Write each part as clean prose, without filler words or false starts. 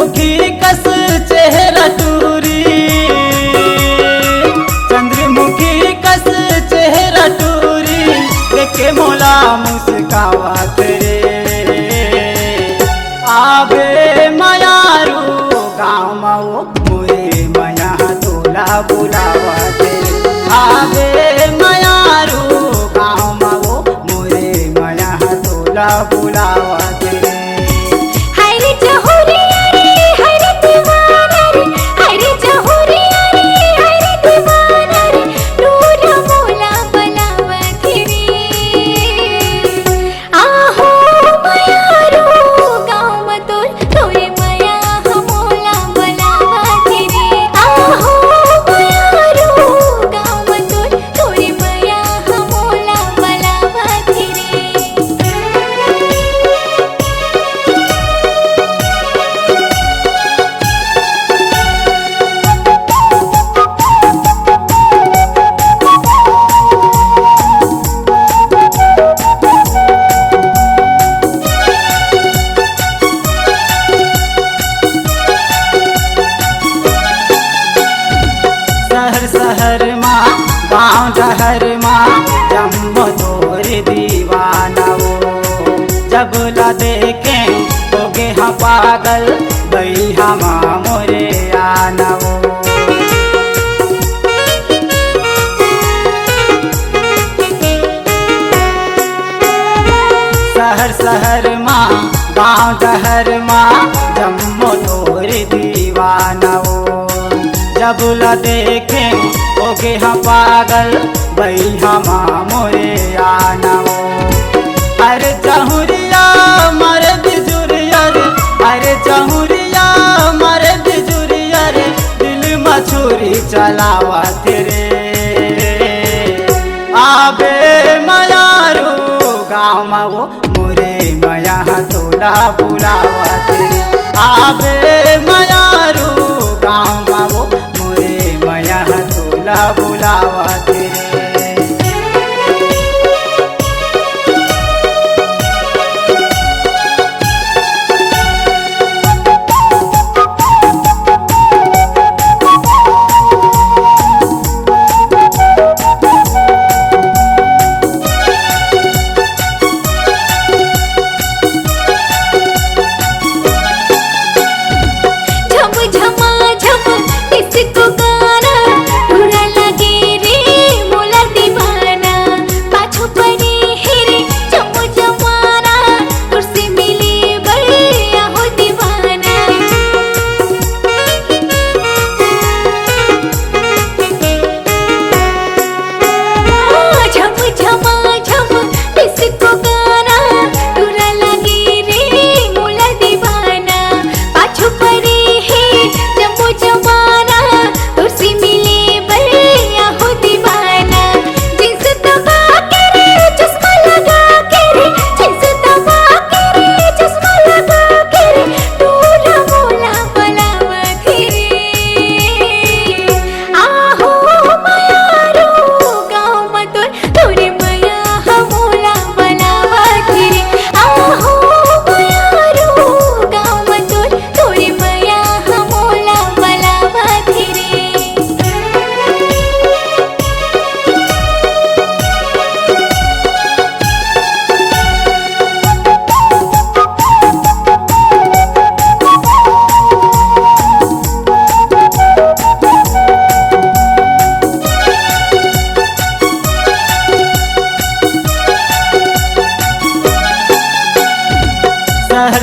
चंद्रमुखी कस चेहरा टूरी, चंद्रमुखी कस चेहरा टूरी, देखे मोला मुस्कावा तेरे। आबे मयारू गाँव माओ मोरे मया तोला बुलावा तेरे। आबे मयारू गाँव माओ मोरे मया तोला बुलावा तेरे। शहर माँ गाँव जहर माँ जम्बो तोर दीवाना वो, जब ला देखे हो गे हाँ पागल बैहा माँ मोरे आना वो। शहर माँ गाँव जहर माँ जम्बो तोर दीवाना वो, जब ला देखे हो गे हाँ पागल बैहा माँ मोरे आना वो। अरे चहुरिया मारे बिजुरिया रे, अरे चहुरिया मारे बिजुरिया रे, दिल मछुरी चलावा तेरे। आबे मयारू गाँव माओ मोरे मया तोला बुलावा तेरे। आबे मयारू गाँव माओ मोरे मया तोला बुलावा तेरे।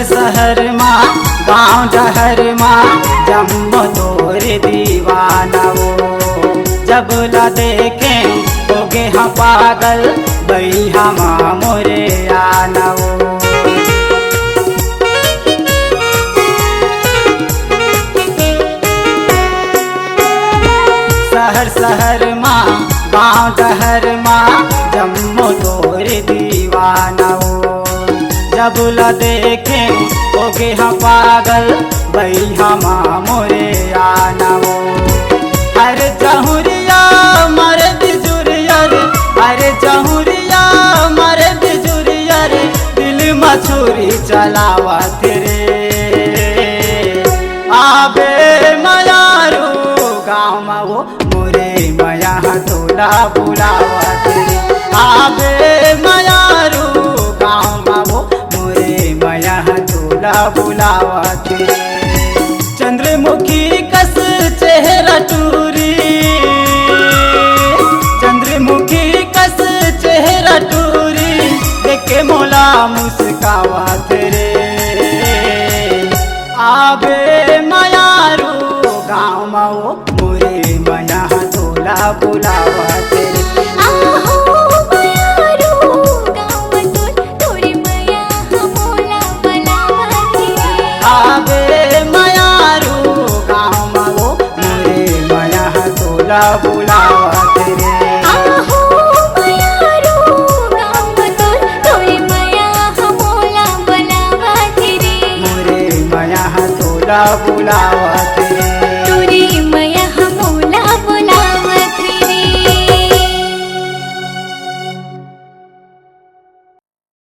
शहर माँ गाँव जहर माँ जम्बो तोर दीवाना वो, जब ला देखे हो गे हाँ पागल बैहा माँ मोरे आना वो। शहर माँ गाँव जहर माँ जम्बो तोर दीवाना वो, जब ला देखे हो गे हाँ पागल बैहा माँ मोरे आना वो। अरे चहुरिया मारे बिजुरिया रे, अरे चहुरिया मारे बिजुरिया रे, दिल मछुरी चलावा तेरे। आबे मयारू गाँव में वो मोरे मया तोला बुलावत रे। आबे मयारू गाँव में वो मोरे मया तोला बुलावत रे। चंद्रमुखी कस चेहरा टूरी, चंद्रमुखी कस चेहरा टूरी, देखे मोला मुस्कावत रे। आबे मयारू गाँव में वो मोरे मया तोला बुलावत रे। आबे मयारू गाँव में वो मोरे मया तोला बुलावत रे। मोरे मया तोला बुलावत रे।